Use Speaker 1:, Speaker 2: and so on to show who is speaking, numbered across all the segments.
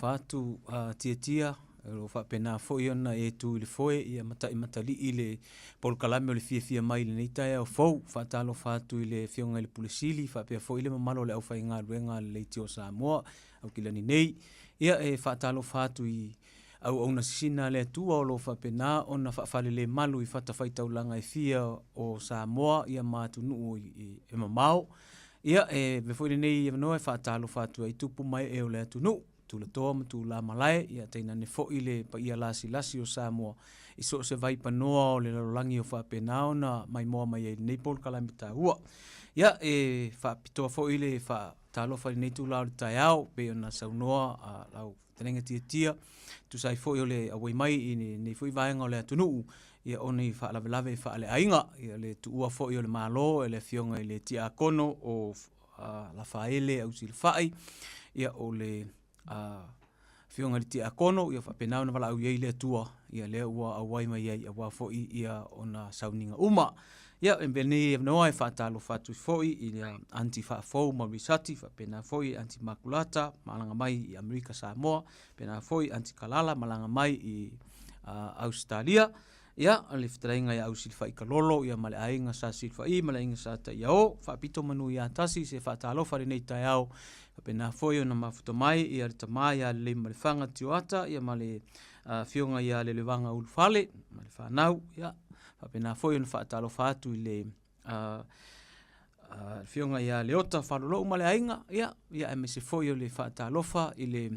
Speaker 1: fatu tia o fa pena foi ona e tu le foi ia matali ile pol kalame o le Fiafia Mai le neita e o fou fa talo fatu ile fionga le pulisili fa pe foi ile mamalo le au fa inga ruenga le tio Samoa au kilani nei ia e fa talo fatu i au ona sina le tua o lo fa pena ona fa fale le malu i fata faita ulanga e fia o Samoa ia matunu e mamao ia e me foi nei e no e fa talo fatu ai tupu mai e o le tunu tu le toa ma tu la malai ia teina ne fo ile pa ia lasi o Samoa i so se vai panoa o le lolangi o fa pena ona mai moa mai e nei pol kalamita ua ia e fa pitoa fo ile fa talo fa nei tu la o taiao pe ona saunoa a lau tenenga tia tu sai fo ile a wai mai i nei foi vaenga o le tunu ia oni fa lave fa le ainga ia le tu ua fo ile malo ele fionga ile tia kono o la faele au silfai ia o le fionga li tia kono ia fa pena ona vala au ile tua ia le ua awai mai ai a fo ia ona sauninga uma ia embeni no ai fa talo fatu fo ia anti fa fo ma risati fa pena fo anti makulata malanga mai i Amerika Samoa pena fo anti kalala malanga mai i Australia ia le ftrainga ia ausilfa i kalolo ia male ainga sa silfa i male ainga sa ta iao fa pito manu ia tasi se fa talo fa nei ta iao pena foi ona mafuto mai ia le tama ia le malefanga tioata ia male fionga ia le levanga ulfale male fa nau ia fa pena foi ona fa talo fa tu le fionga ia le ota fa lo male ainga ia e me se foi le fa talo fa ile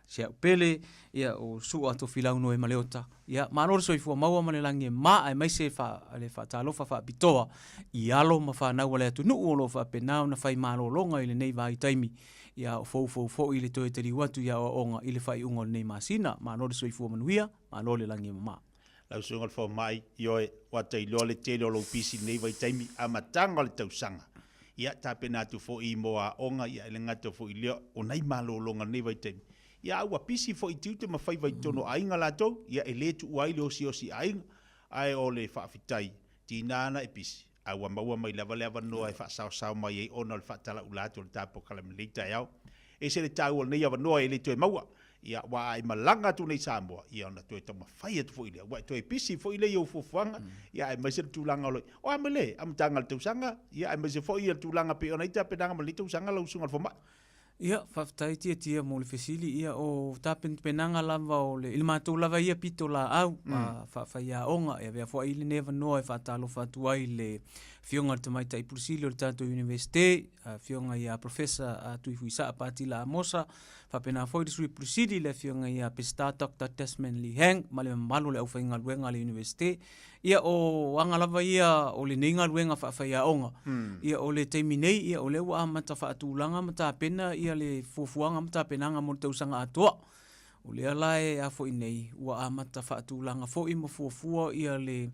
Speaker 1: sia pele ia o su ato filau no e maleota ia manor so ifo maua manelangi ma ai mai se fa le fa talo fa bitoa i alo ma fa na wala tu no lo fa pena na fai malo longa ile nei vai taimi ia fo ile to eteri watu ia onga ile fai ungol nei masina manor so ifo manuia malo le langi ma
Speaker 2: lau sungal fo mai ioe wata i lo le tele lo pisi nei vai taimi a matanga le tausanga ia tapena tu fo i moa onga ia le ngata fo i leo o nei malo longa nei vai temi ia ua pisi fo i tiute ma fai vai tono ainga lato ia e le tu uai le osi ainga ai o le whaafitai tinana e pisi aua maua mai lava no e whaasao mai e ona le whaatala ulato le tapo kalamilita iau e se le tau o nei ava noa e le tue maua ia wa ai malanga tu nei Samoa ia ona tu e tama fai atu fo i lea wa tu e pisi fo i lea iau fufuanga ia ai maise tu langa loi o amele amtanga le tausanga ia ai maise fo i tu langa pe ona ita pedanga ma le tausanga lau sunga fo ma
Speaker 1: ia faftai tia mo le fesili ia o tapen penanga lava o le ilmatou lava ia pito la au fa ia onga e vea fo ile never know e fa talo fa tuai le fionga te mai tai pursili o le tato universite fionga ia professor tu fuisa apati la mosa fa pena fo le pursili le fionga ia pesta Dr. Desmond Lee Hang male malo le au fa inga luenga le universite ia o anga lava ia o le ninga luenga fa ia onga ia o le teiminei ia o le wa mata fa atulanga mata pena ia le fufuanga mata penanga mo tausanga atoa o le ala e a fo inei ua amata fa atulanga fo i mo fufua ia le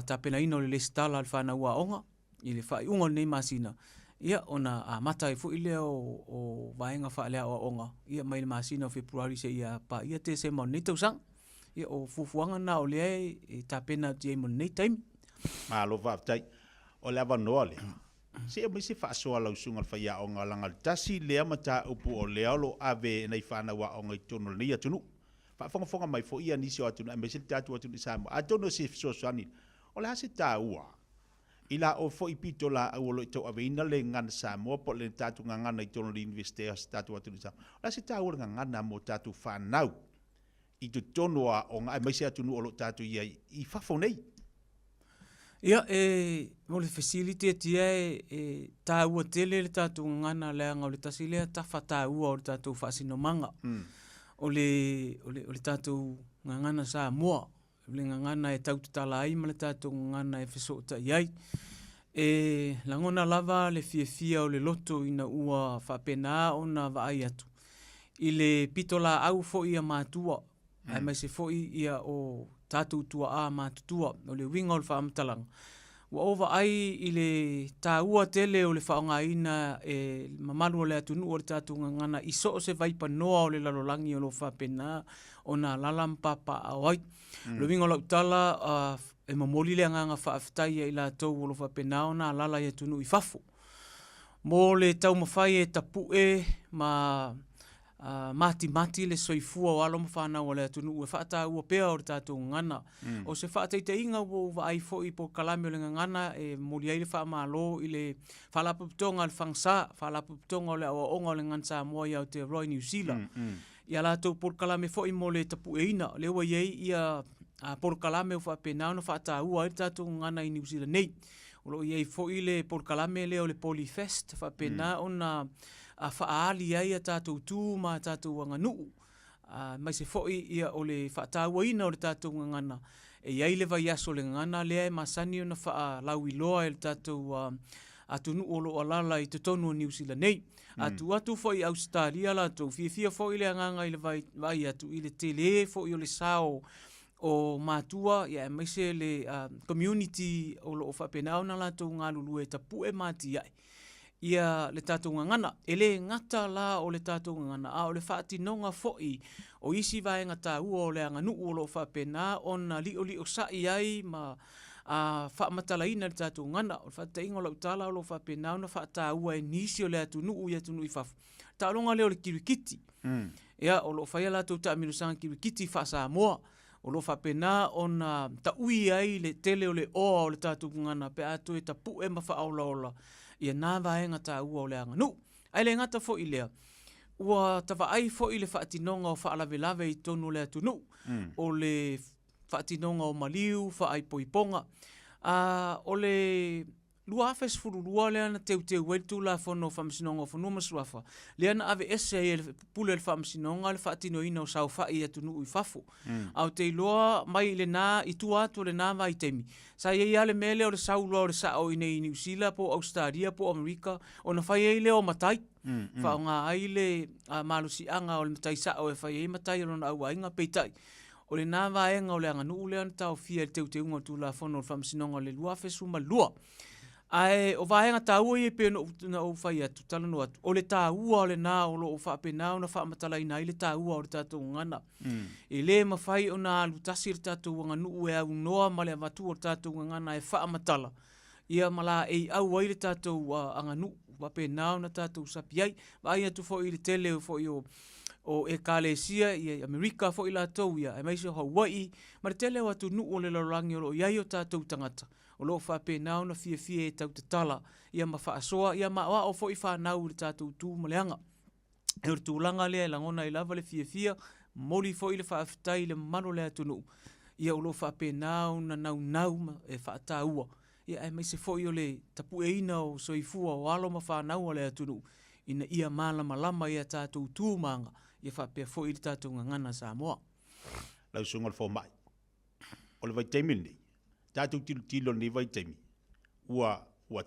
Speaker 1: ta pena ino le stala alfana ua onga i le fa unga nei masina ia ona amata i fo ile o vaenga fa le onga ia mai le masina o February se ia pa ia te se mo nei tausanga ia o fufuanga na o le e ta pena ti mo nei time
Speaker 2: malo va tai o le avanoa le se mai se fa so ala usunga fa ia onga langa tasi le mata upu o le alo ave nei fana wa onga tono nei atunu fa fonga mai fo ia nisi atunu mai se tatu atunu sama atono se so sani o le hase ta ua ila o fo ipito la o lo to ave ina le ngan Samoa po le tatu nganga nei tono le universite tatu atunu sama la se ta ua nganga mo tatu fa nau i tu tono a onga mai se atunu o lo tatu ia i fa fo nei
Speaker 1: ia mo le facility tia e taua tele le tatu ngana le anga o le tasile ta fata ua o le tatu fasino manga o le tatu ngana Samoa le ngana e tau tala ai ma le tatu ngana e feso ta iai langona lava le fiafia o le loto ina ua fa pena ona va ai atu i le pitola au fo ia matua ai mai se fo ia o tatu tua a matutua o le winga o le whaamtalang. Wa ova ai i le tāua tele o le whaongaina e mamalu o le atunu o le tatu ngangana i so o se vaipa noa o le lalolangi o lo whapena o na lalampapa awai. Le winga o la utala e mamoli le anganga whaaftai i la tau o lo whapena o na lala i atunu i whafo. Mo le tau mawhai e tapu ma mati le soifua o alo mawhanau o le atunu. E whaata ua pea o le tātou ngana. O se whaata inga ua ai fo i po kalame o le ngana e mori ai le wha malo i le whalapuputonga le whangsa, whalapuputonga o le awa onga o le ngana Samoa i Aotearoa i New Zealand. Ia lātou por kalame fo i mo le tapu e ina. Le ua iei ia por kalame o whapenao na whaata ua i tātou ngana i New Zealand nei. O lo iei fo i le por kalame leo le Polyfest whapenao na whaali ai a tātou tū ma tātou wanganuu. Mai se fo i ia o le whaata ua ina o le tātou ngana. E iei le vai aso le ngana lea e masani o na wha lau i loa e le tātou atunu o lo alala i te tonu o New Zealand nei. Atu fo i Australia la tu Fiafia fo i le anganga i le vai atu i le tele fo i o le sao o matua ia mai se le community o lo whapenau na la tu ngā lulu e tapu e mati ai. Ia le tātou ngana, e le ngata la o le tātou ngana, a o le whaati nonga fo'i o isi vai ngata ua o le anganu o lo whapena o na li o sai ai ma whamatalaina le tātou ngana, o le whaata ingo lau tala o lo whapena o na whaata ua e nisi o le atunu i atunu i whafu. Ta longa leo le kirikiti, ia o lo whaia la tau ta aminusanga kirikiti wha Samoa, o lo whapena o na ta ui ai le tele o le oa o le tātou ngana, pe atu e tapu e ma wha ola. Ia nā vaenga tā ua o le anganu. Ai le ngata fo i lea. Ua tawa ai fo i le whaatinonga o whaalawelawe i tonu le atunu. O le whaatinonga o maliu, whaai poiponga. O le lua awhes fururua lea na teu wetu la whono whamasinonga o whanua masuafa. Lea na ave ese e pule le whamasinonga le whaatino ina o sau whai atunu i whafu. Au te iloa mai le nā i tu atu le nā vai temi. Sa iei ale mele o le sau loa o le sao ina i New Zealand po Australia po Amerika o na whai ei leo matai. Whao ngā ai le malusi anga o le matai sao e whai ei matai o na au ainga peitai. O le nā vaenga o le anganu lea na tau fia le teu tu la whono le whamasinonga le lua awhes lua. Ai o vaenga tāua i e pe no o whai atu, tala no atu. O le tāua o le nā o lo o whapenao na whaamatala ina i le tāua o le tātou ngana. E le mawhai o nā lutasi le tātou nganu e au noa ma le avatu o le tātou ngana e whaamatala. Ia mala e au ai le tātou anganu, whapenao na tātou sapi ai. Vai atu fo i le tele fo i o e Kalesia i Amerika fo i la tau ia. E maise Hawaii, ma le tele o atu nuu o le lorangi o lo iai o tātou tangata. O lo whapenao na Fiafia e tau te tala, ia ma whaasoa, ia ma o fo i whanau le tātou tū maleanga. E ur tūlanga lea e langona i lava le Fiafia, moli fo i le whaafitai le mano le atunu. Ia o lo whapenao na nau e whaataua. Ia e maise fo i o le tapu e ina o soifua o alo ma whanau le atunu. Ina ia malama ia tātou tūmanga, ia whapea fo i le tātou ngangana Samoa.
Speaker 2: Lau sungal fo mai. O le vai teimini. Tātou tilo ni vai teimi. Ua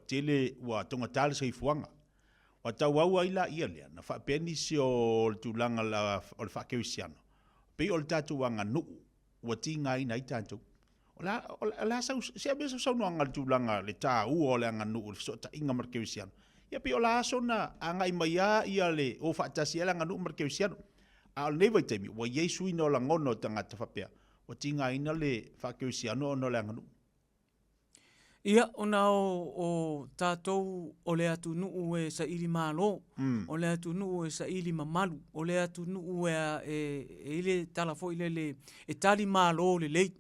Speaker 2: tele, ua tonga tala sa ifuanga. Ua tau au aila ia lea. Na whapeni si o le tūlanga o le whakewisiano. Pei o le tātou wanga nuu. Ua tinga ina i tātou. O la sau, sea besa sau noanga le tūlanga le tā ua o le anga nuu. Le sota inga markewisiano. Ia pei o la aso na angai mai a ia le o whaatasi ala anga nuu markewisiano. A o le vai teimi. Ua Yesu ina o la ngono tangata whapea. Ua tinga ina le whakewisiano o no le anga nuu.
Speaker 1: Ia, ona o tātou o le atu nuu e sa ili mālo, o le atu nuu e sa ili mamalu, o le atu nuu e ile tala fo ile le e tali mālo le lei.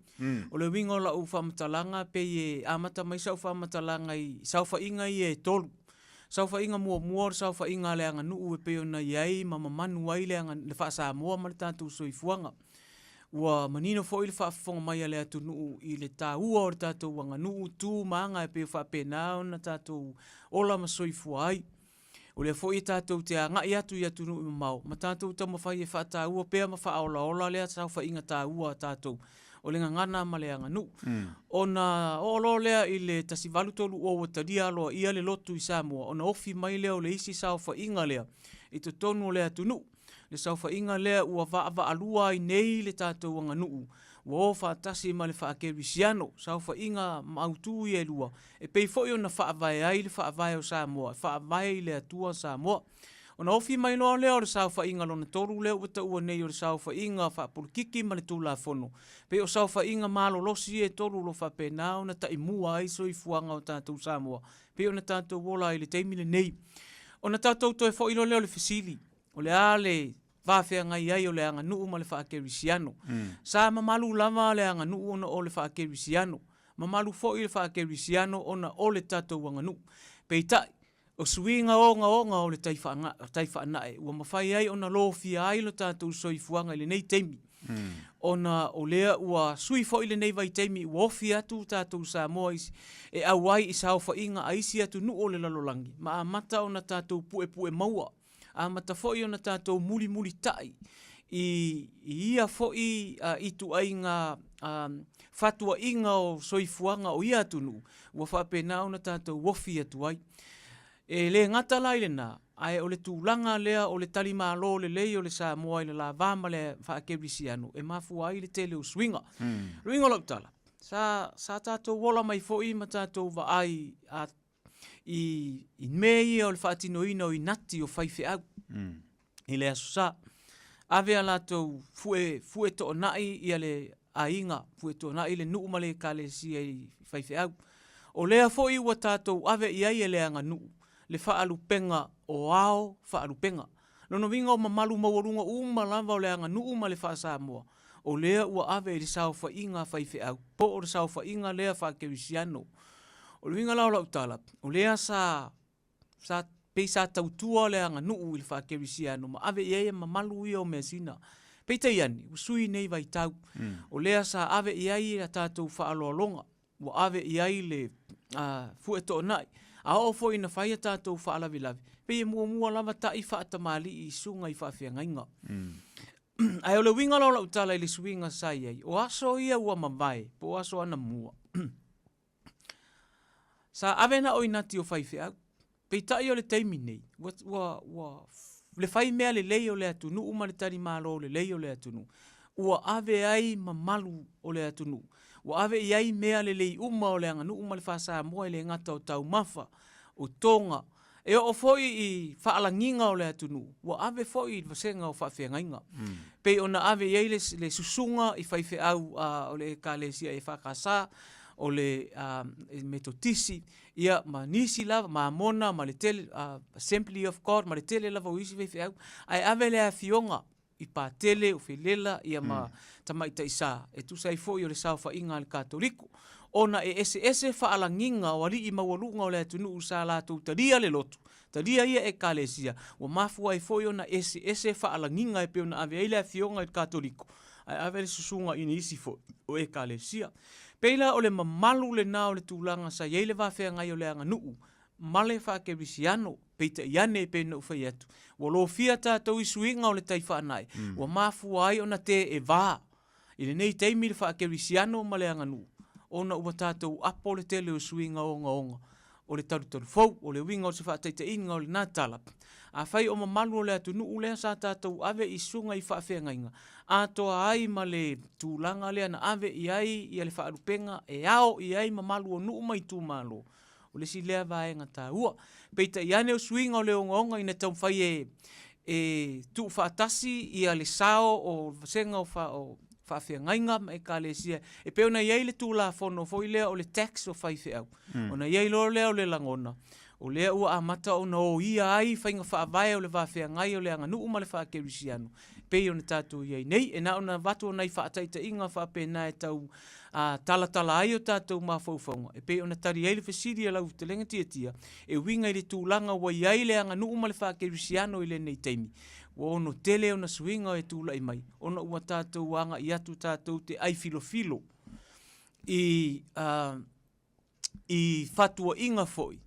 Speaker 1: O le wingo la u whamatalanga pe e amata mai sau whamatalanga i sau whainga i e tolu. Sau whainga mua, sau whainga le anga nuu e pe ona iai mamamanu ai le whaasa mua ma le tātou soifuanga. Ua manino fo i le whaafonga mai a le atu nuu i le tāua o le tātou wanga nuu tū maanga e peo whaapenao na tātou ola masoifua ai. O le fo i tātou te ngai atu i atu nuu i mau. Ma tātou tau mawhai e whaatāua pea ma whaaola lea sau whainga tāua tātou. O le ngangana ma le anga nuu. O na olo lea i le tasivalu tolu o wataria aloa ia le lotu i Samoa. O na ofi mai lea o le isi sau whainga lea. I te tonu o le atu nuu. Le saufa inga lea ua va alua i nei le tātou anga nuu. Ua o whaatasi ma le whaakewisiano. Saufa inga mautu i e lua. E pei fo i o na whaavae ai le whaavae o Samoa. Whaavae i le atua Samoa. O na ofi mai loa lea o le saufa inga lo na toru lea wata ua nei o le saufa inga whaapurikiki ma le tūla fono. Pei o saufa inga malo losi e toru lo whapenao na taimua ai so i fuanga o tātou Samoa. Pei o na tātou wola i le teimile nei. O na tātou toi fo ilo leo le fesili. O le ale whawhia ngai ai o le anga nuu ma le whaakerisiano. Sa mamalu lava le anga nuu ona o le whaakerisiano. Mamalu fo i le whaakerisiano ona o le tatou anga nuu. Peitai, o suinga o le taifa anae. Ua mawhai ai ona lo fia ai lo tatou soifuanga ile nei teimi. Ona o lea ua sui fo ile nei vai teimi ua ofi atu tatou Samoa e awai i sao whainga a isi atu nu o le lalolangi. Ma a mata ona tatou pue maua. A mata fo i ona tatou muli tai. I ia fo i tu ai ngā fatua inga o soifuanga o ia atu nu. Ua whapena ona tatou wofi atu ai. E le ngata lai le nā. Ai o le tūlanga lea o le talima lo le lei o le Samoa i le la vama le whaakerisiano. E mafu ai le tele o swinga. Ruinga lau tala. Sa tātou wola mai fo i ma tātou va ai i mei o le whaatino ina o i nati o whaife au. I le aso sa. Ave a lātou fue to nai i le ainga. Fue to nai le nuu male ka le si i whaife au. O lea fo i wa tātou ave i ai e le anga nuu. Le whaalupenga o ao whaalupenga. Nono winga o mamalu mawarunga lava o le anga nuu ma le wha Samoa. O lea ua ave i le sao whainga whaife au. Po o le sao whainga lea whaakerisiano. O le winga lau tala. O lea sa pei sa tautua le anga nuu i le whaakerisiano. Ma ave i ai mamalu i o mesina. Pei te iani, usui nei vai tau. O lea sa ave i ai a tātou whaaloalonga. Ua ave i ai le fueto nai. A o fo ina whaia tātou whaalavilavi. Pei e mua lava ta i whaatamali i sunga i whaafeangainga. Ai o le winga lau tala i le swinga sai ai. O aso ia ua mawai, po aso ana mua. Sa avena o inati o whaife au. Pei tai o le teimi nei. Le whai mea le lei o le atunu, uma le tari malo le lei o le atunu. Ua ave ai mamalu o le atunu. Ua ave i ai mea le lei uma o le anganu uma le whasa moa le ngata o tau mafa, o tonga. E o foi i whaalanginga o le atunu. Ua ave foi i vasenga o whaafeangainga. Pei ona ave i ai le susunga i whaife au o le kalesia e whakasa, o le metotisi, ia ma nisi lava, ma mona, ma le tele, Assembly of God, ma le tele lava o isi whaife au. Ai ave le a fionga. I pātele o whilela ia ma tamaita isa. E tu sai fo i o le sao whainga le katoliku. Ona e ese whaalanginga o ali i mawalunga o le atunu usa lātou taria le lotu. Taria ia e kalesia. Wa mafua i fo i ona ese whaalanginga e pe ona ave eile a fionga i katoliku. Ai ave le susunga i ni isi fo o e kalesia. Peila o le mamalu le nā o le tūlanga sa yeile whawhea ngai o le anga nuu. Male whaakerisiano, peita iane pe na ufai atu. Wa lo fia tātou i suinga o le taifa anai. Wa mafua ai ona te e vā. I le nei teimi le whaakerisiano ma le anganu. Ona ua tātou apo le tele o suinga onga. O le taru fau, o le winga o se whaataita inga o le nātala. A whai o mamalu o le atu nuu lea sa tātou ave i sunga i whaafengainga. A toa ai ma le tūlanga lea na ave i ai i ale whaarupenga e ao i ai mamalu o nuu mai tū malo. O le si lea vaenga tā ua. Peita iane o suinga o le onga ina tau whai e tu whaatasi i a le sao o vasenga o whaafeangainga e ka le sia. E peo na iei le tū la whono fo i lea o le tax o whaife au. O na iei lo lea o le langona. O lea ua amata o na o ia ai whainga whaavae o le whaafeangai o le anga nuu ma le whaakerisiano. Pei o na tātou iei nei. E na o na watu o nei whaataita inga whaapena e tau tala ai o tātou mawhauwhaunga. E pei ona tari eile whesiri lau te lenga tia. E winga i le tūlanga wa iai le anga nuu ma le whaakerisiano i le nei teimi. Wa ono tele ona suinga e tūla i mai. Ona ua tātou wanga i atu tātou te ai filo. I fatua inga foi.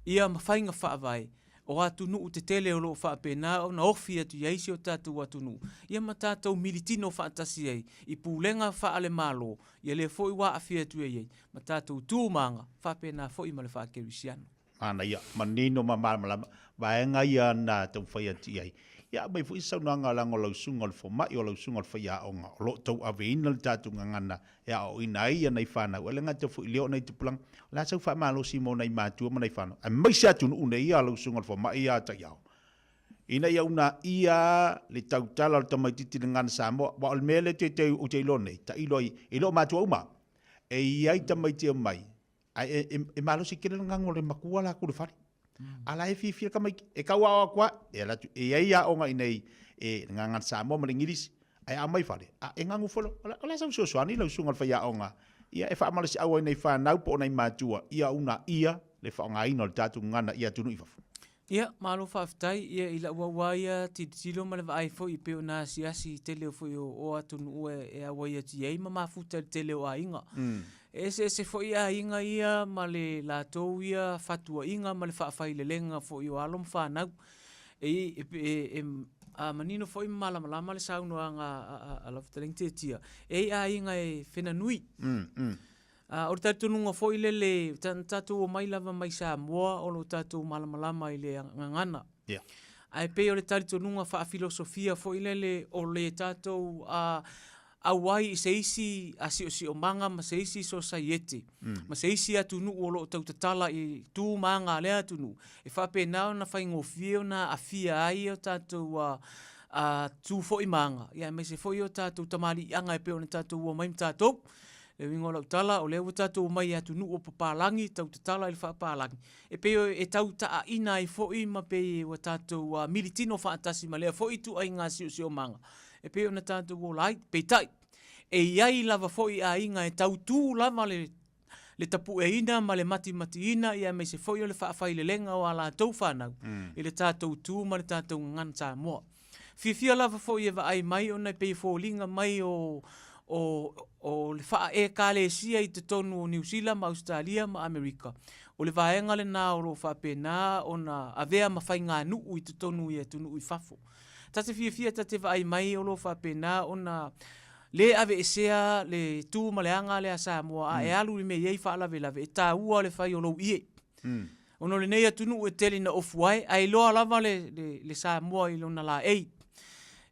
Speaker 1: Ia mawhainga whaavai. O atu nuu te tele o loo whaapena o na ofi atu iaisi o tātou atu nuu. Ia ma tātou militino whaatasi ei. I pūlenga whaale malo. Ia le foi wa afi atu ei. Ma tātou tūmanga whaapena foi ma le whaakerisiano.
Speaker 2: Ana ia, manino malama. Vaenga ia na tau whai ati ei. Ia mai fu isa nanga lango lau sunga le fomai o lau sunga le whai aonga. O lo tau ave ina le tātou ngangana. Ia o ina ia nei whanau. Ele ngata fu ilio nei tupulang. La sau wha malo si mo nei mātua ma nei whanau. A mai sa tunu une ia lau sunga le fomai ia ta iau. Ina ia una ia le tau tala le tamaititi le ngana Samoa. Wa o le mele te o te ilo nei. Ta ilo mātua uma. E iai tamaiti o mai. E malo si kere ngango le makua la kure whari. Ala e fifia ka mai e kau awa kwa e ia onga i nei e nganga Samoa ma ngirisi ai a mai fale a e ngangu folo ola sa so ani lo sunga fa ya onga ia e fa mala si awa nei fa nau po nei matua ia una ia le fa nga ino tatu ngana ia tunu ifa
Speaker 1: ia malo fa aftai ia ila wa ia tilo ma le vai fo i pe ona si tele fo o atunu e a wa ia ti ai ma futa tele o ainga ese fo ia inga ia ma le la to ia fatua inga ma le fa le lenga fo i alom fa nau a manino foi malama le sauno anga a la fteleng tia a inga e fena nui o tatununga foi le tatu o mai lava mai Samoa o lo tatu malama i le ngangana ai pe o le tatununga fa filosofia foi le o le tatu a wai se isi a si o manga ma se isi society ma se isi atunu o lo tau tatala i tu manga le atunu e fa pe na na fa ngofio na afia ai o tatu a tu fo i manga ia me se fo i o tatu tamali anga e pe o tatu o mai tatu le wingo lo tala o le o tatu mai atunu o papalangi tau tatala i fa papalangi e pe e tau ta ina i fo i ma pe o tatu militino fa atasi ma le fo i tu ai ngasi o manga e pe ona tātou o lai, pe tai. E iai lava foi a inga e tau tū lava le tapu e ina ma le mati ina ia me se foi o le whaafai le lenga o ala tau whanau. I le tātou tū ma le tātou ngan Samoa. Fiafia lava foi e wa ai mai ona pe fōlinga mai o le wha e kālesia i te tonu o New Zealand ma Australia ma Amerika. O le vaenga le nā o lo whapena ona avea ma whai ngā nuu i te tonu i atunu i whafo. Tate fiafia tate vai mai o lo whapena ona le ave esea le tū maleanga le a Samoa e alu i me iei whaalawe lawe e tā ua le whai o lo ie. Ono le nei atunu e tele na ofuai ai loa lava le Samoa i lona la ei.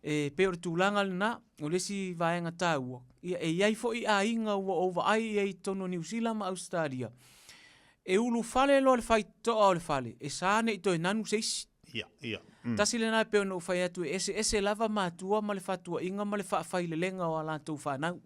Speaker 1: E pe o tūlanga le na o le si vaenga tā ua. E iei fo i a inga ua ova ai ei tono New Zealand ma Australia. E ulu fale lo le whai toa o le fale. E sāne i toi nanu seisi.
Speaker 2: Ia.
Speaker 1: Tasi le nai peo no whai atu ese lava mātua ma le whatua inga ma le whaafai le lenga o ala tau whanau.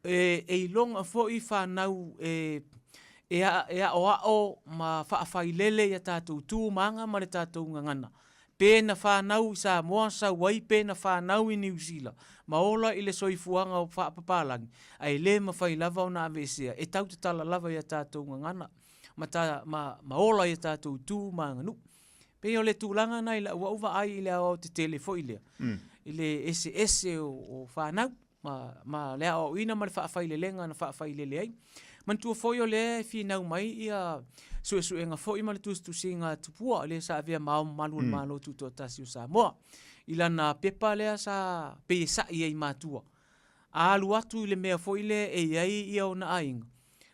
Speaker 1: E ilonga fo i whanau e a o ma whaafai lele i a tātou tū manga ma le tātou ngangana. Pēna whanau i Samoa sa wai pēna whanau i New Zealand. Ma ola i le soifuanga o whaapapalangi. Ai le ma whai lava o na avesea. E tau te tala lava i a tātou ngangana. Ma ola i a tātou tū manga nu. Pe o le tūlanga nei la uva ai i le au te telefo i lea. I le ese o whanau, ma le au ina ma le whaafai le lenga na whaafai le leai. Mantua foi o le whinau mai i a suenga foi ma le tustusi ngā tupua le sa avea mao malu malo tuto tasi o Samoa. I lana pepa lea sa pe sa i ei mātua. Alu atu i le mea foi le e iai i au na ainga.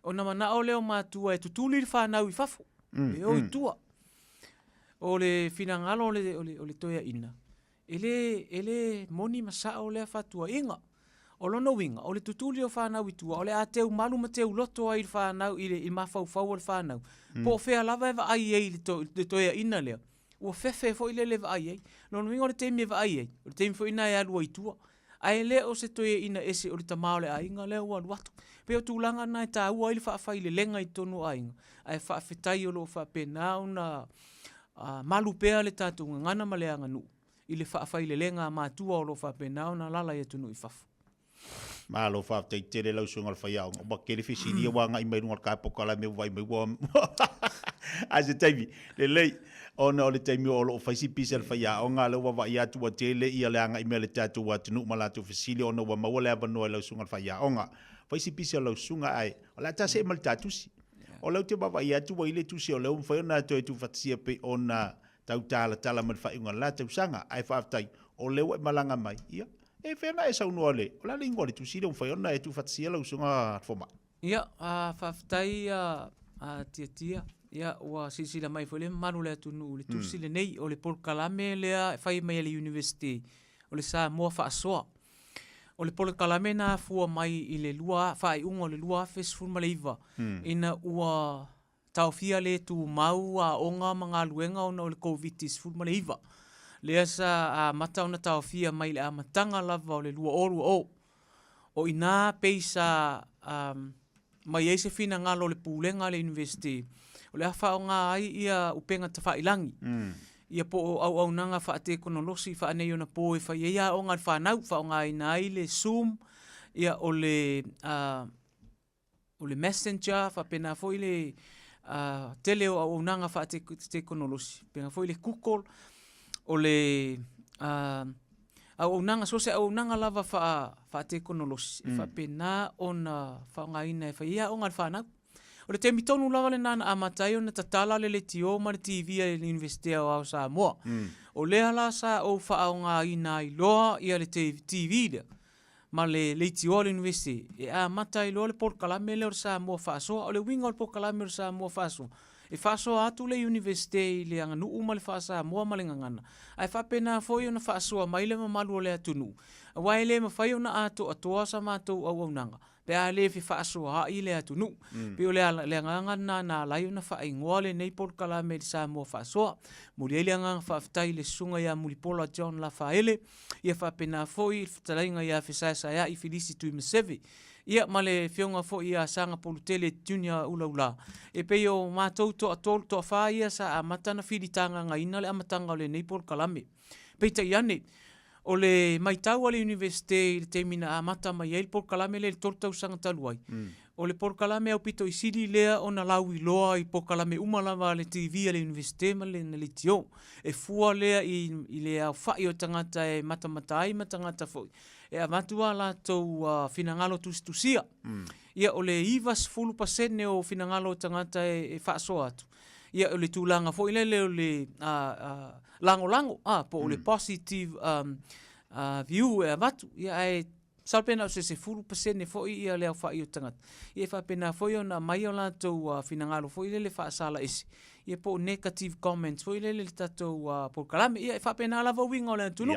Speaker 1: O na mana o leo mātua e tutuli i whanau i fafo. E o i tua. O le finangalo o le toia ina. Ele moni masa o le fatua inga. O lono winga, o le tutuli o whanau i tua, o le ateu malu ma teu loto ai whanau i mawhau o le whanau. Po whea lava e wa ai ei le toia ina lea. Ua whewhe fo i le wa ai ei. Lono winga o le teimi e wa ai ei. O le teimi fo ina e alua i tua. Ai le o se toia ina ese o le tamao le ainga lea ua luatu. Pe o tūlanga nai tā ua ili whaafai le lenga i tonu ainga. Ai whaafetai o lo whaapena na malu pea le tātou ngana ma leanga nu. I le whaafai le lenga mātua o lo whapenao na lala i atunu i whafu.
Speaker 2: Ma lo whaaftai tere lau sunga le whaiao. O bakere whisiria wanga i mai runga kāpokala me wai mai wam. A se taimi, le lei, ona o le taimi o lo whaisi pisa le whaiao. Ngā le wa i atua tele i a leanga i me le tātou atunu ma lātou whisili ona wa maua le avanoa lau sunga le whaiao. Ngā whaisi pisa lau sunga ai. O la tase e mal tātusi. O lau te baba i atu wa ile tusi o lau mwhai ona atu e tu whatsia pe ona tau tala man whaiunga la tau sanga ai whaaftai o leo e malanga mai. Ia, e whena e saunua le. O la lingua le tusi le mwhai ona e tu whatsia lau sunga whoma.
Speaker 1: Ia, whaaftai tia. Ia, ua sisila mai fo le manu le atunu le tusi le nei o le polkalame lea whai mai le university o le Samoa whaasoa. O le pole kalame na fua mai i le lua, whaai unga le lua fes furma le iwa. Ina ua taufia le tu mau a onga mga luenga ona o le COVID-19 furma le iwa. Lea sa mata ona taufia mai le amatanga lava o le lua oru o. O ina peisa mai eise fina ngalo le pulenga le university. O le hafa o ngā ai ia upenga ta whailangi. ia po au nanga whaate konolosi whaanei ona po e whai ia o ngā whanau whaonga ina ai le Zoom ia o le Messenger whapena fo le tele o au nanga whaate konolosi penga fo le Google o le au nanga so se au nanga lava whaate konolosi whapena ona whaonga ina e whai ia o ngā whanau. O le te mitonu lava le nana amatai o na tatala le tio ma le TV le University o Samoa. O lea la sa o whaonga ina i loa ia le TV le. Ma le tio le University. E amatai loa le porkalame le o Samoa whaasoa. O le winga o le porkalame o Samoa whaasoa. E whaasoa atu le University le anga nuu ma le Samoa ma le ngangana. Ai whapena foi o na whaasoa mai le mamalu o le atunu. A wai le mawhai o na ato atoa sa mātou au nanga. Pe a le fi whaasoa i le atunu. Pe o le ngangana na lai o na whaingoa le nei porkalame le Samoa whaasoa. Muri ele nganga whaafitai le sunga ia Mulipola John la whaele. Ia whapena foi talainga ia whisasa ia i Filisi tui masevi. Ia male fionga fo ia sanga polutele junior ula. E pe o mātou to atol to wha ia sa a matana whiritanga nga ina le amatanga o le nei porkalame. Pe ta iane. O le maitau ale University le teimina a mata mai el porkalame le tortau sanga taluai. O le porkalame au pito i siri lea o na lau i loa i porkalame umalava le TV ale University ma le tio. E fua lea i le au whai o tangata e matamatai ma tangata foi. E a matua la tau finangalo tusia. Ia o le ivas 10% o finangalo tangata e whaasoa atu. Ia o le tūlanga foi le o le lango, po o le positive view e avatu. Ia e salpena o se 10% foi ia le au whai o tangata. Ia whapena foi o na mai o la tau finangalo foi le whaasala esi. Ia po negative comments foi le tatou porkalame. Ia e whapena lava winga o le tunu.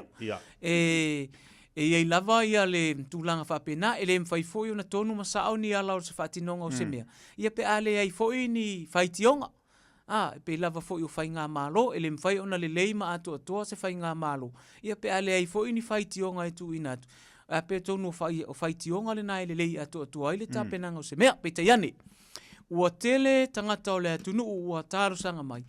Speaker 1: E iei lava ia le tūlanga whapena, e le mwhai foi o na tonu masao ni ala o se whatinonga o se mea. Ia pe ale ai foi ni whaitionga. Pe lava foi o whai ngā malo, e le mwhai o na le leima ato atoa se whai ngā malo. Ia pe ale ai foi ni whaitionga e tu inatu. Pe tonu o whaitionga le nai le lei ato atoa i le tāpenanga o se mea. Pe te iane, ua tele tangata o le atunu ua tārusanga mai.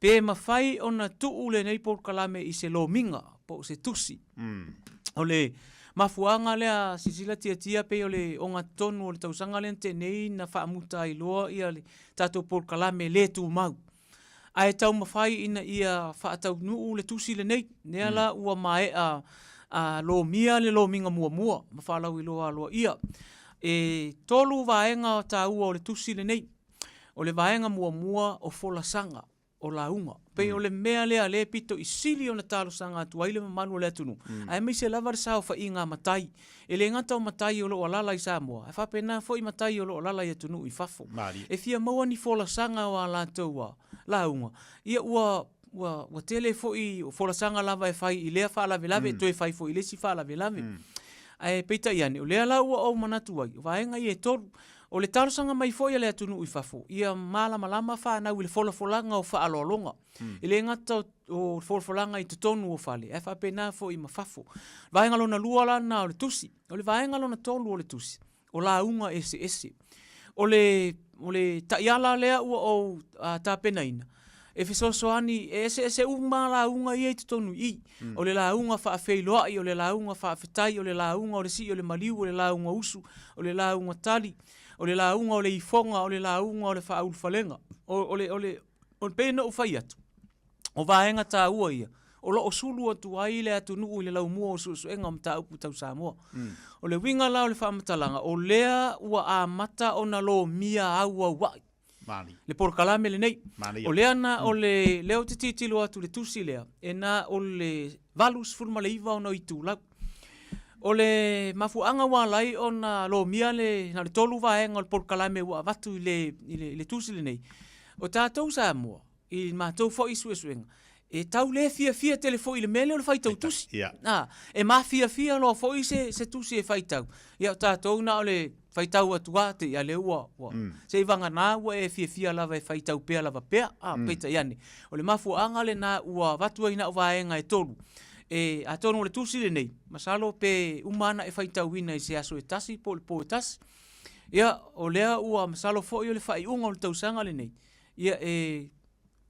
Speaker 1: Pe mawhai o na tuu le nei porkalame i se lominga, po se tusi. O le mafuanga lea sisila tia pe o le onga tonu o le tausanga le tenei na whaamuta i loa ia le tatou porkalame le tu mau. Ai tau mawhai ina ia whaatau nuu le tusi le nei, nea la ua mai a lo mia le lo minga mua, mawhalau i loa ia. E tolu vaenga o ta ua o le tusi le nei, o le vaenga mua o folasanga. O launga. Pe o le mea lea le pito i sili o na talo sanga atu aile manu le atunu. Ai mai se lava sao fa inga matai. E le ngata o matai o lo alala i Samoa. E whapena fo i matai o lo alala i atunu i fafo. E fia maua ni fola sanga o ala taua launga. Ia ua tele fo i fola sanga lava e fai i lea wha lave to e fai fo i lesi wha lave. Ai peita iane. O lea la ua o manatu ai. Vaenga i e toru. O le tarosanga mai foi le atunu i fafo. Ia malama whanau i le folafolanga o whaalolonga. I le ngata o folafolanga i tutonu o whale. E whapena fo i mafafo. Vaenga na lua lana o le tusi. O le vaenga na tolu o le tusi. O la unga ese. O le taiala lea ua o tāpena ina. E fisosoani ese uma la unga i e tutonu i. O le la unga whaafeiloai, o le la unga whaafetai, o le la unga o le si, o le maliu, o le la unga usu, o le la unga tali. O le launga o le ifonga, o le launga o le whaulfalenga. O le pēna o whai atu. O vaenga tā ua ia. O lo o sulu atu ai le atu nuu i le lau mua o suenga o mta upu tau Samoa. O le winga la o le whaamatalanga. O lea ua a mata o na lo mia aua wai. Le porkalame le nei. O lea na o le leo te titilo atu le tusi lea. E na o le valus furma le iwa o no i tūlau. O le mafuanga walai o na lo mia na le tolu vaenga o le porkalame ua vatu i le tusi le nei. O tātou Samoa, i mātou fo i suenga. E tau le fia tele fo i le mele o le whaitau tusi. E ma fia lo fo i se tusi e whaitau. Ia o tātou na o le whaitau atua te ia le ua. Se i vanga nā ua e fia lava e whaitau pea lava pea. Peita iane. O le mafuanga le na ua vatu ai na o vaenga e tolu. E a tono le tusi le nei. Masalo pe umana e whaitau ina i se aso e tasi, po e tasi. Ia o lea ua masalo fo i o le whai unga o le tausanga le nei. Ia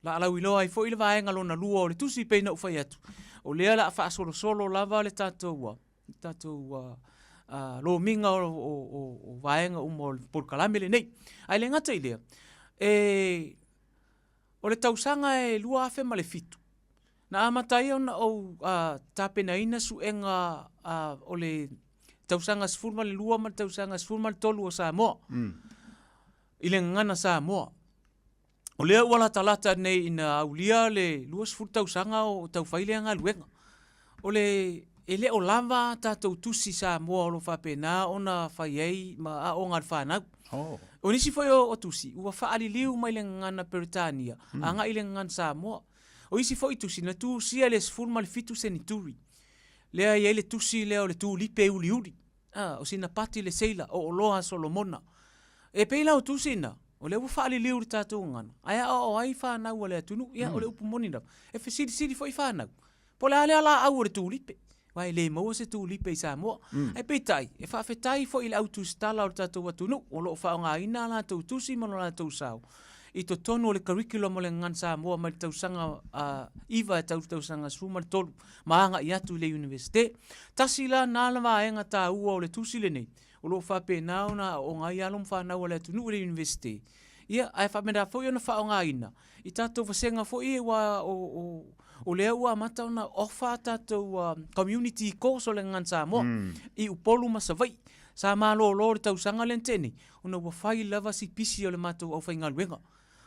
Speaker 1: La ala wilo ai fo ile vaenga lona lua o le tusi pe na ufai atu. O lea la fa solo lava le tatou lo minga o vaenga umo por kalame le nei. Ai le ngata ilea. O le tausanga lua afe ma le fitu. Na amatai ona o tapena ina suenga o le tausanga sfurma le lua ma tausanga sfurma le tolu o Samoa. Ile ngana Samoa. O lea wala talata nei ina aulia le lua sfur tausanga o taufaile anga luenga. O le ele o lava tatou tusi Samoa o lo whapena ona whaiei ma a o ngar whanau. O nisi foi o tusi. Ua whaali liu mai le ngana Peritania. Anga ile ngana Samoa. O isi foi tusi na tu sia le sfur ma le fitu senituri. Lea ia le tusi lea o le tu lipe uli. O sina pati le seila o loa Solomona. E peila o tusi na. O le whaali liu le tatou ngana. Aia o ai whanau le atunu. Ia o le upumoni na. E siri foi whanau. Po le ale ala au o le tu lipe. Wai le maua se tu lipe i Samoa. E peitai. E whawhetai foi le autu stala o le tatou atunu. O lo whaonga ina la tau tusi mano la tau sao. I to tonu o le curriculum o le ngan Samoa ma le tausanga iwa e tausanga suma le tolu. Maanga i atu le universite. Tasi la nala vaenga ta ua o le tusi le nei. O lo whape nao na o ngai alum whanau o le atunu o le universite. Ia, ai whamenda foi ona whaonga ina. I tatou vasenga foi wa o lea ua mata ona ofa tatou community course o le ngan Samoa. I upolu masavai. Sa malo lo le tausanga le tene. Ona ua whai lava si pisi o le matou au whainga luenga.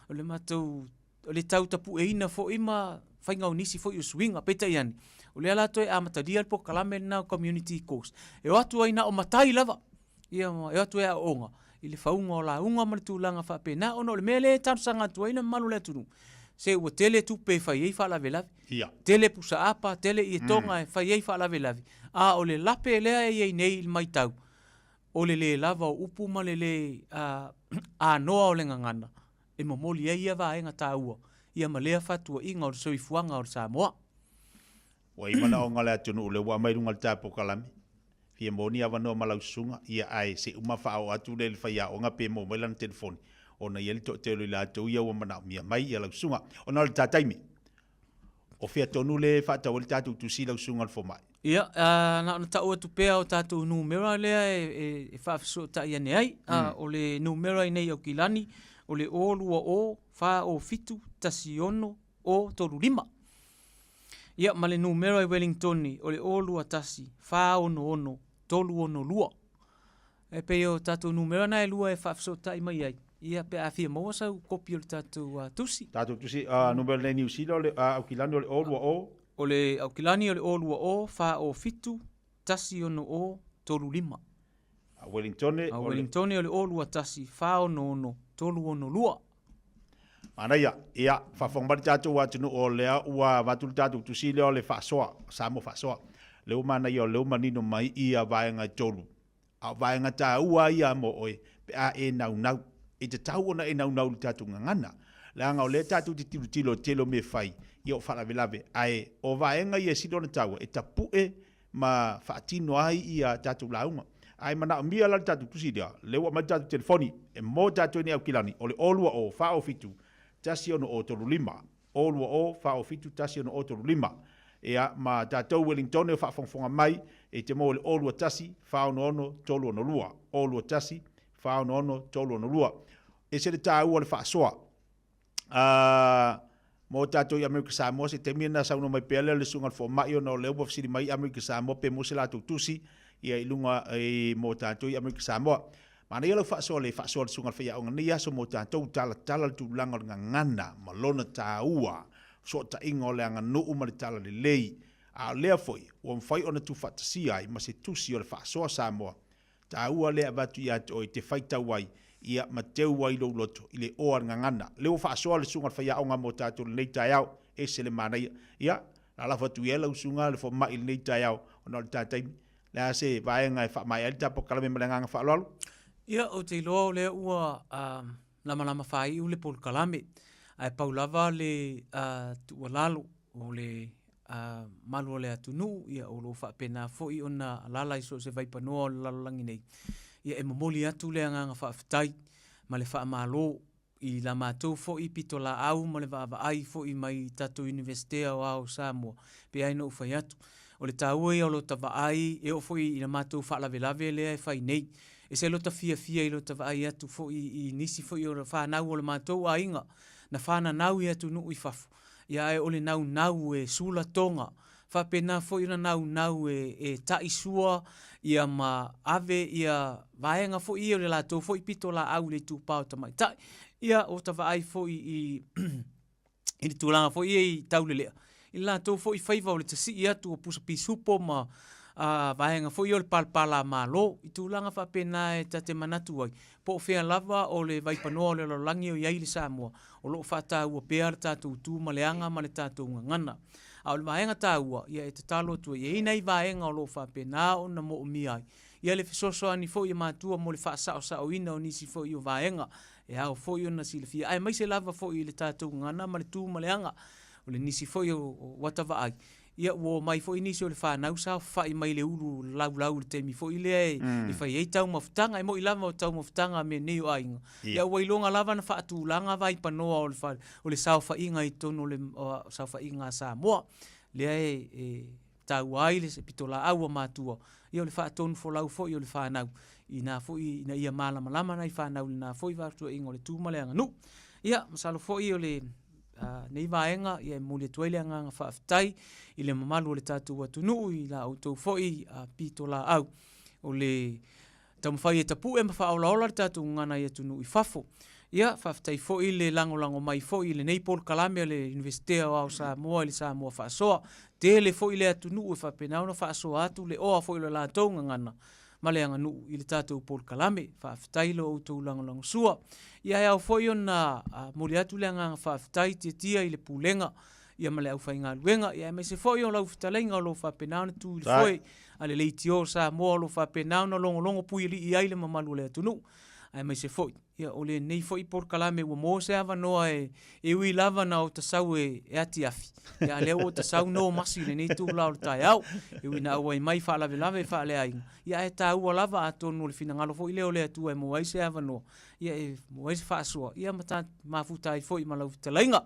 Speaker 1: O le matou, o le tau tapu e ina fo ima whainga unisi fo i usuinga, peta iani. O le alato e amatadia po kalame na community course. E o atu aina o matai lava. Ia e atu e a onga. I le whaunga o la unga ma le tūlanga whape. Na ono le mele tausanga atu aina malu le atunu. Se ua tele tu pe whai ei wha lave lave. Tele pusa apa, tele i e tonga e whai ei wha lave lave. A o le lape lea e nei il mai tau. O le lava o upu ma le a noa o le ngangana. E momoli e ia vaenga tā ua. Ia malea fatua inga o le soifuanga o le Samoa.
Speaker 2: Wa imana o ngale atunu le wa mai runga le tāpo kalame. Fia moni awa noa malau sunga. Ia ai se umafa o atu le whaia o ngape mo mai lana telefoni. O na yeli to te la to ia o mana mia mai ia lau sunga. O na le tātaimi. O fia tonu le whatau le tātou tusi lau sunga le fomai.
Speaker 1: Ia, na ta o tu pea o tātou numera lea e whaafiso ta ia nei. O le numera i nei o Kilani. O le olua o wha o fitu tasiono o torurima. Ia, ma le numero i Wellingtoni, o le olua tasi, wha ono tolu ono lua. E pe o tātou numero na e lua e whaafsota i mai ai. Ia, pe a fia maua sau kopi o le tātou tusi.
Speaker 2: Tātou tusi, numero le New Zealand, o le Aukilani o le olua o?
Speaker 1: O le Aukilani o le olua o, wha o fitu tasiono o torurima.
Speaker 2: A Wellingtoni
Speaker 1: o le olua tasi, wha ono tolu ono lua.
Speaker 2: Ana ia, whawhongmari tātou atunu o lea ua watulu tātou tusi leo le whasoa, Samoa whasoa. Leo mana ia o leo manino mai ia vaenga tolu. A vaenga tā ua ia mo oe, pe a e nau. E te tau ona e nau li tātou ngangana. Leanga o le tātou te tilo telo me whai, ia o whalavelave. Ae, o vaenga ia sidona taua, e tapue ma whaatino ai ia tātou launga. Ai mana mia la tatu tusi dia lewa ma tatu telefoni e mo tatu ni Aukilani o le olua o fa o fitu tasiono o torulima olua o fa o fitu tasiono o torulima e ma tatu Wellington o fa fonfonga mai e te mo le olua tasi fa ono tolu ono lua olua tasi fa ono tolu ono lua e se le tau o le fa soa mo tatu i Amerika Samoa se temina sa uno mai pele le sunga fo mai ono le upo fsiri mai Amerika Samoa pe mo se la tusi ia ilunga e mo tātou i Amerika Samoa. Mana ia lau whaasoa le sunga whaia o ngania so mo tātou tala tu langa o ngana ma lona tā ua so ta inga o le anga nuu ma le tala le lei. A lea foi, o mwhai ona tu whaatasia i ma se tusi o le whaasoa Samoa. Tā ua lea batu i ato i te whaita wai ia ma teu wai lo loto i le oa ngana. Leo whaasoa le sunga whaia o ngā mo tātou le nei tai au e se le mana ia. La lafa tu ia lau sunga le fo mai le nei tai au o na le tātaimi. Lea se vaenga e wha mai alita po kalame malenganga wha lolo?
Speaker 1: Ia, o te loa lea ua lama whai ule pol kalame. Ai paulava le tua lalo o le malu o le atunu. Ia o lo wha pena foi ona lala iso se vaipanoa o le lalo langi nei. Ia e mamoli atu lea nganga wha fitai ma le wha malo i la mātou fo i pito la au ma le ai fo i mai tatou universitea o au Samoa pe ai no fai atu o le tāua i o lo ai e o fo i la mātou whaalawelawe lea e whai nei e se lo ta fia i lo ai atu fo i nisi fo i o le whanau o le mātou a inga na whana nau i atu nuu i whafu ia e o le nau e sula tonga whapena fo i na nau e taisua ia ma ave ia vaenga fo i o le lātou fo i pito la au le tūpao tamai tai ia o ai fo i le tūlanga fo i taulelea i lātou fo i whaiva o le tasi i atu o pusa pisupo ma vaenga fo i o le palpala malo i tūlanga whapena e tate manatu ai po whea lava o le vaipanoa o le lolangi o iai le Samoa o loo whata ua pēr tātou tū ma le anga ma le tātou ngangana a o le vaenga tāua ia e te talo tua ia inai vaenga o loo whapena o na mo umi ai ia le fisoso ani fo i mātua mo le whaasao ina o nisi fo i o vaenga e hao fo i o na silafia ai mai se lava fo i le tātou ngana ma le tū ma le anga o le nisi fo i o watava ai ia wo mai fo inisi o le whanau sa whai mai le uru lau le temi fo i lea i whai ei tau mafutanga e mo i lava o tau mafutanga me neo ainga ia wailonga lava na whaatu langa vai panoa o le sao whainga i tono le sao whainga Samoa lea e tau ai le se pitola aua mātua ia o le whaatonu fo lau fo i o le whanau i nā fo i na ia malama na i whanau le nā fo i vātua inga o le tūmaleanga nu ia masalo fo i o le nei vaenga ia mule tuele anga whaafitai i le mamalu o le tātou atunu i la autou foi pito la au o le tamawhai e tapu e mawhaolaola le tātou ngana i atunu i whafo ia whaafitai foi le lango mai foi le nei Paul Kalame le Universitea o Samoa i le Samoa whaasoa te le foi le atunu e whapenau na whaasoa atu le oa foi le lātou ngana ma le anga nuu i le tātou Paul Kalame whaafitai lo autou lango sua ia e au foi ona mori atu le anga whaafitai tia i le pulenga ia ma le au whainga luenga ia me se foi o lau whitalenga o lo whapenau na tu i le foi a le leiti o Samoa lo whapenau na longo pui li i aile mamalu le atunu ai mai se foi ia o le nei foi Paul Kalame ua mo se ava noa e ui lava na o tasau e ati afi ia leo o tasau no masi le nei tu lao le tai au e ui na ua i mai whaalawelawe whaale ainga ia e tā ua lava atonu le finangalo foi leo le atua e mo ai se ava noa ia e mo ai se whaasua ia mata mafutai foi malau vitalainga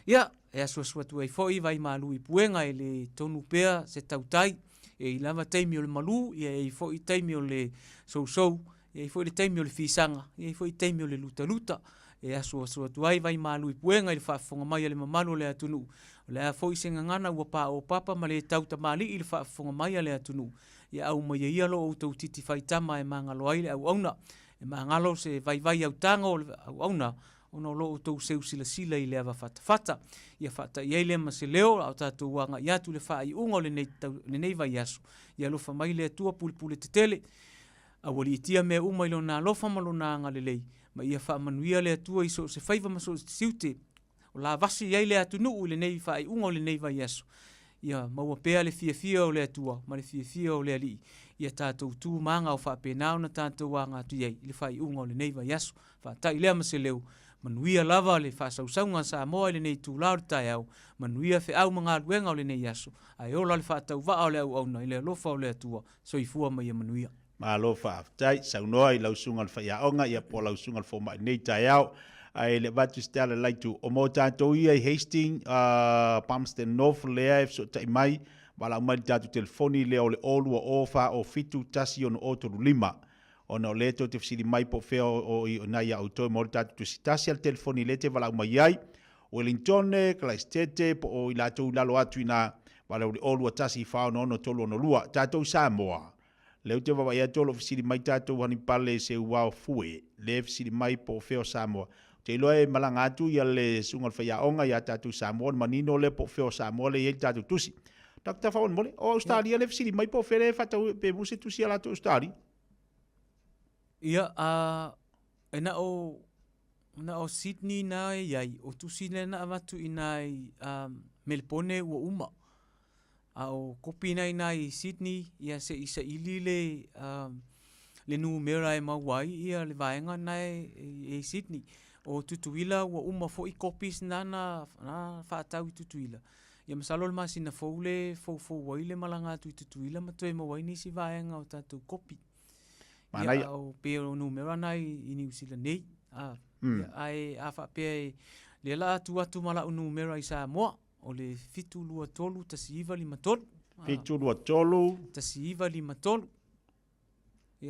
Speaker 1: ia e asua tu ai foi vai malu i puenga e le tonu pea se tautai e i lava teimi o le malu ia e foi teimi o le sou e foi le teimi o le fisanga e foi teimi o le luta e asua tu ai vai malu i puenga i le whaafonga mai le mamalu le atunu le a foi se ngangana ua pa o papa ma le tauta mali i le whaafonga mai le atunu ia au mai ia lo o tau titi whaitama e mangalo ai le au auna e mangalo se vai au tanga o au auna ona lo o tau seu sila i le ava fata ia fata ia le ma se leo au tātou wanga ia tu le wha i unga le nei vai asu ia lo mai le atua pule te tele a wali tia me uma ilo na lofa malo na ngalelei ma ia wha manuia le atua iso se whaiva maso siute o la vasi ia le atunu u le nei wha i unga o le nei vai asu ia maua pea le fiafia o le atua ma le fiafia o le ali ia tātou tū manga o wha penao na tātou wanga atu iei le wha i unga o le nei vai asu wha tai lea ma se leo manuia lava le whasausaunga Samoa le nei tūlau tai au, manuia whi au mga luenga o le nei aso, ai ola le whaatau waa o le au auna, i le alofa o le atua, so i fua mai a manuia.
Speaker 2: Ma alofa aftai, saunoa i lausunga le whaiaonga, ia po lausunga le foma nei tai au, ai le watu stela laitu, o mo tātou ia i Hastings, Palmerston North lea e so tai mai, wala umari tātou telefoni lea o le olua ofa o fitu tasi ono otoru lima, ona o le to te fisiri mai po feo o nai au toi mo tatu tu sitasi al telefoni le te wala mai ai Wellington Christchurch po o ila to lalo atu ina wala o olu atasi fa no no tolo no lua tatu Samoa le te wa ia tolo fisiri mai tatu hani pale se wa fue le fisiri mai po feo Samoa te loe malanga atu ia le sungal fa ia onga ia tatu Samoa manino le po feo Samoa le ia tatu tusi Dr. Faun mole o Australia le fisiri mai po fere fata pe buse tusi ala to Australia
Speaker 1: ia na o Sydney na iai o tusi le na avatu inai Melbourne ua uma a o kopi nai Sydney ia se isa ili le numera e mawai ia le vaenga nai e Sydney o tutuila ua uma fo i kopis na whaatau i tutuila ia masalo le masina foule fo waile malanga tu i tutuila matoe mawai nisi vaenga o tatu kopi ia o pero numero nai i New Zealand nei Ia ai a whapea le la atu mala unu mera i Samoa o le fitu lua tolu tasiiva lima tolu.
Speaker 2: Fitu lua tolu.
Speaker 1: Tasiiva lima tolu.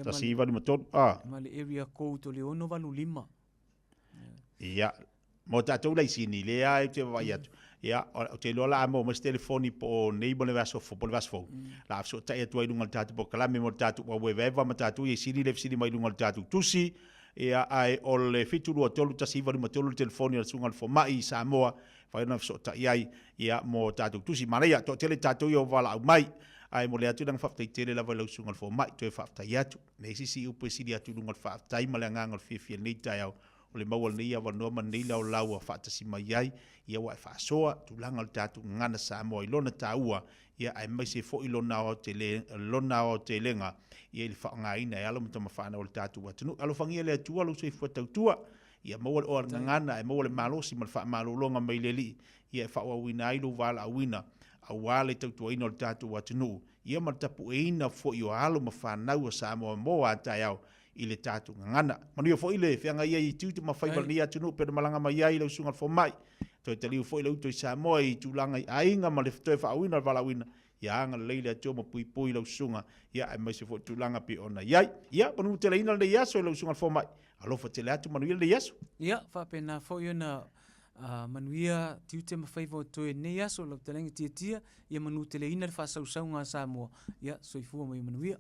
Speaker 2: Tasiiva lima tolu.
Speaker 1: Ma le area code o le ono valu lima.
Speaker 2: Ia. Mo tātou lai sini lea e te vai atu. Ia, o te lola amo mas telefoni po neighbor le vaso fo po le vaso fo. La afso tai atu ai lunga tātou po kalame mo tātou wa weveva ma tātou e sini le sini mai lunga tātou tusi. Ia ai o le fitu lua tolu tasiiva lima tolu telefoni al sunga fo mai Samoa. Fai na afso tai ai ia mo tātou tusi. Mana ia to tele tātou yo vala au mai. Ai mo le atu nang whaftai tele la vai lau sunga fo mai. To e whaftai atu. Me sisi upe sidi atu lunga whaftai ma le ngangal Fiafia nei tai au. O le maua nei awa noa ma nei lau lau a whaatasi mai ai, ia wa e whaasoa, tu langa le tātu ngana Samoa i lona tāua, ia ai mai se fo i lona o te lenga, ia i le whaanga ina e alo mtama whaana o le tātu watanu. Alo whangia le atua, lo se fua tautua, ia maua le oa ngana, e maua le malosi ma le wha malolonga mai le li, ia e wha wina ailu wala a wina, a wale tautua ina o le tātu watanu, ia ma tapu e ina fo i o alo ma whanau a Samoa moa atai au, i le tātu ngana. Manu ia fo i le whianga ia i tūtu ma whaiwala ni atunu pera malanga mai ai lau sunga fo mai. Toi te liu fo i lau toi Samoa i tūlanga i ainga ma le whatoe whaawina walawina. Ia anga leile atua ma pui pui lau sunga. Ia ai mai se fo tūlanga pi ona iai. Ia manu te leina le iaso i lau sunga fo mai. Alofa te le atu manu ia le iaso.
Speaker 1: Ia whapena fo i ona manuia tiute ma whaivo toe nei aso lau te lengi tia ia manu te leina le whasausaunga Samoa. Ia soifua mai manuia.